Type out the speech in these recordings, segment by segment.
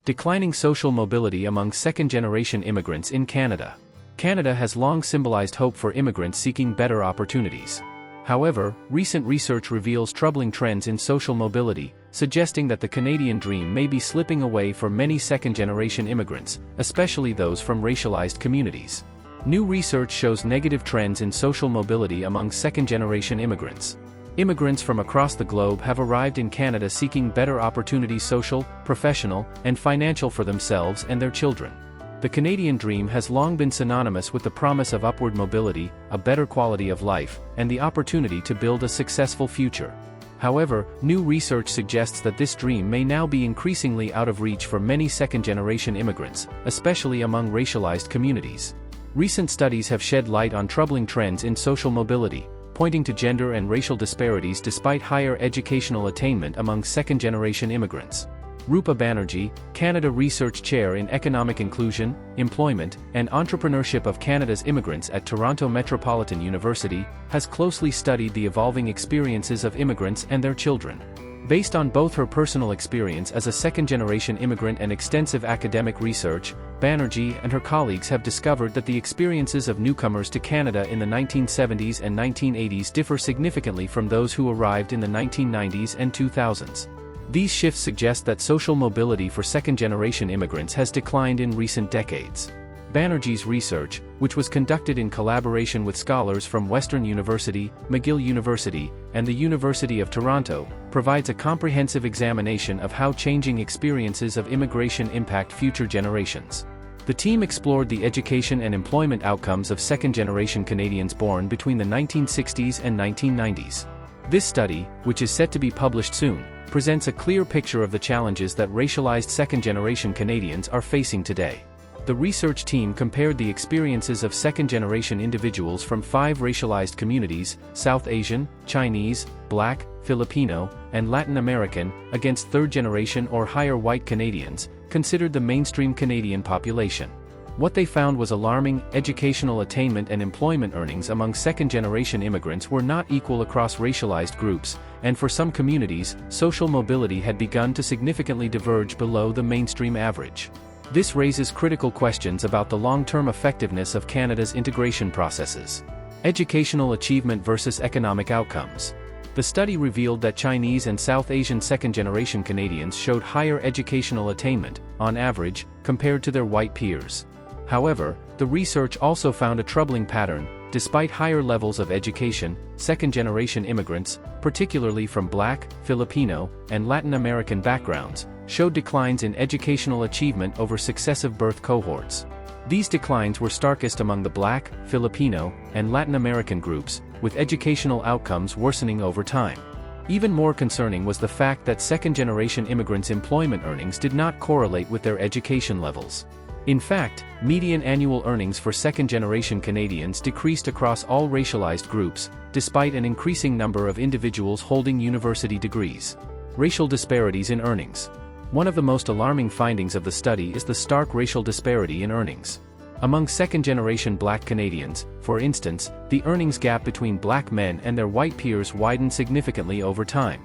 Declining social mobility among second-generation immigrants in Canada. Canada has long symbolized hope for immigrants seeking better opportunities. However, recent research reveals troubling trends in social mobility, suggesting that the Canadian dream may be slipping away for many second-generation immigrants, especially those from racialized communities. New research shows negative trends in social mobility among second-generation immigrants. Immigrants from across the globe have arrived in Canada seeking better opportunities, social, professional, and financial for themselves and their children. The Canadian dream has long been synonymous with the promise of upward mobility, a better quality of life, and the opportunity to build a successful future. However, new research suggests that this dream may now be increasingly out of reach for many second-generation immigrants, especially among racialized communities. Recent studies have shed light on troubling trends in social mobility, pointing to gender and racial disparities despite higher educational attainment among second-generation immigrants. Rupa Banerjee, Canada Research Chair in Economic Inclusion, Employment, and Entrepreneurship of Canada's Immigrants at Toronto Metropolitan University, has closely studied the evolving experiences of immigrants and their children. Based on both her personal experience as a second-generation immigrant and extensive academic research, Banerjee and her colleagues have discovered that the experiences of newcomers to Canada in the 1970s and 1980s differ significantly from those who arrived in the 1990s and 2000s. These shifts suggest that social mobility for second-generation immigrants has declined in recent decades. Banerjee's research, which was conducted in collaboration with scholars from Western University, McGill University, and the University of Toronto, provides a comprehensive examination of how changing experiences of immigration impact future generations. The team explored the education and employment outcomes of second-generation Canadians born between the 1960s and 1990s. This study, which is set to be published soon, presents a clear picture of the challenges that racialized second-generation Canadians are facing today. The research team compared the experiences of second-generation individuals from 5 racialized communities, South Asian, Chinese, Black, Filipino, and Latin American, against third-generation or higher white Canadians, considered the mainstream Canadian population. What they found was alarming. Educational attainment and employment earnings among second-generation immigrants were not equal across racialized groups, and for some communities, social mobility had begun to significantly diverge below the mainstream average. This raises critical questions about the long-term effectiveness of Canada's integration processes. Educational achievement versus economic outcomes. The study revealed that Chinese and South Asian second-generation Canadians showed higher educational attainment, on average, compared to their white peers. However, the research also found a troubling pattern. Despite higher levels of education, second-generation immigrants, particularly from Black, Filipino, and Latin American backgrounds, showed declines in educational achievement over successive birth cohorts. These declines were starkest among the Black, Filipino, and Latin American groups, with educational outcomes worsening over time. Even more concerning was the fact that second-generation immigrants' employment earnings did not correlate with their education levels. In fact, median annual earnings for second-generation Canadians decreased across all racialized groups, despite an increasing number of individuals holding university degrees. Racial disparities in earnings. One of the most alarming findings of the study is the stark racial disparity in earnings. Among second-generation Black Canadians, for instance, the earnings gap between Black men and their white peers widened significantly over time.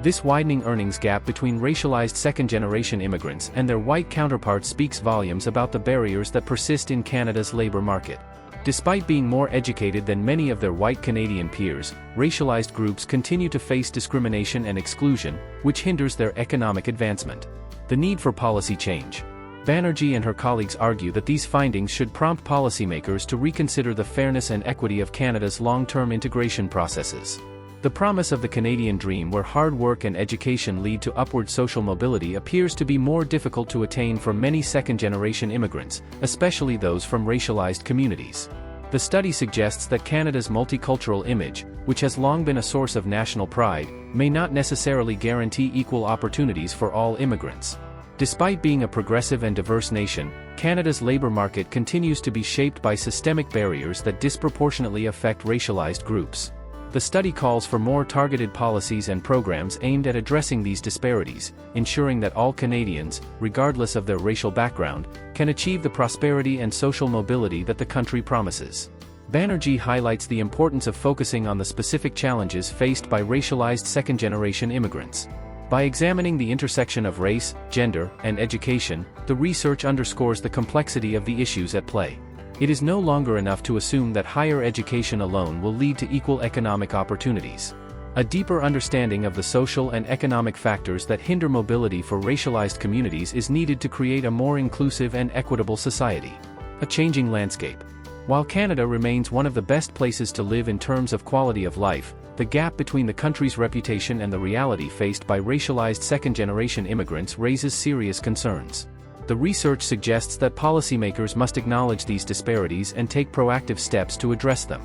This widening earnings gap between racialized second-generation immigrants and their white counterparts speaks volumes about the barriers that persist in Canada's labor market. Despite being more educated than many of their white Canadian peers, racialized groups continue to face discrimination and exclusion, which hinders their economic advancement. The need for policy change. Banerjee and her colleagues argue that these findings should prompt policymakers to reconsider the fairness and equity of Canada's long-term integration processes. The promise of the Canadian dream, where hard work and education lead to upward social mobility, appears to be more difficult to attain for many second-generation immigrants, especially those from racialized communities. The study suggests that Canada's multicultural image, which has long been a source of national pride, may not necessarily guarantee equal opportunities for all immigrants. Despite being a progressive and diverse nation, Canada's labor market continues to be shaped by systemic barriers that disproportionately affect racialized groups. The study calls for more targeted policies and programs aimed at addressing these disparities, ensuring that all Canadians, regardless of their racial background, can achieve the prosperity and social mobility that the country promises. Banerjee highlights the importance of focusing on the specific challenges faced by racialized second-generation immigrants. By examining the intersection of race, gender, and education, the research underscores the complexity of the issues at play. It is no longer enough to assume that higher education alone will lead to equal economic opportunities. A deeper understanding of the social and economic factors that hinder mobility for racialized communities is needed to create a more inclusive and equitable society. A changing landscape. While Canada remains one of the best places to live in terms of quality of life, the gap between the country's reputation and the reality faced by racialized second-generation immigrants raises serious concerns. The research suggests that policymakers must acknowledge these disparities and take proactive steps to address them.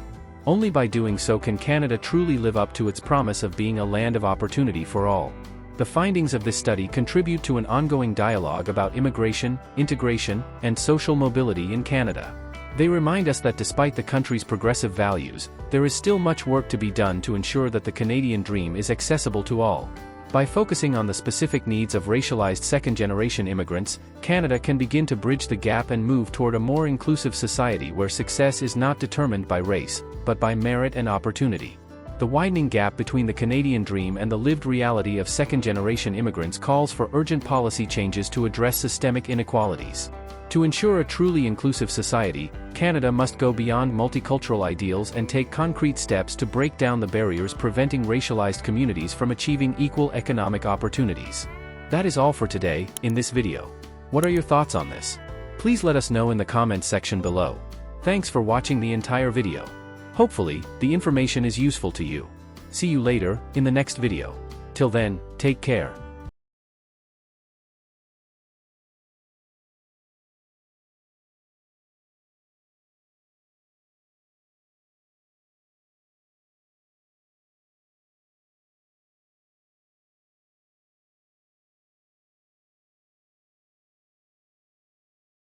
Only by doing so can Canada truly live up to its promise of being a land of opportunity for all. The findings of this study contribute to an ongoing dialogue about immigration, integration, and social mobility in Canada. They remind us that despite the country's progressive values, there is still much work to be done to ensure that the Canadian dream is accessible to all. By focusing on the specific needs of racialized second-generation immigrants, Canada can begin to bridge the gap and move toward a more inclusive society where success is not determined by race, but by merit and opportunity. The widening gap between the Canadian dream and the lived reality of second-generation immigrants calls for urgent policy changes to address systemic inequalities. To ensure a truly inclusive society, Canada must go beyond multicultural ideals and take concrete steps to break down the barriers preventing racialized communities from achieving equal economic opportunities. That is all for today, in this video. What are your thoughts on this? Please let us know in the comments section below. Thanks for watching the entire video. Hopefully, the information is useful to you. See you later, in the next video. Till then, take care.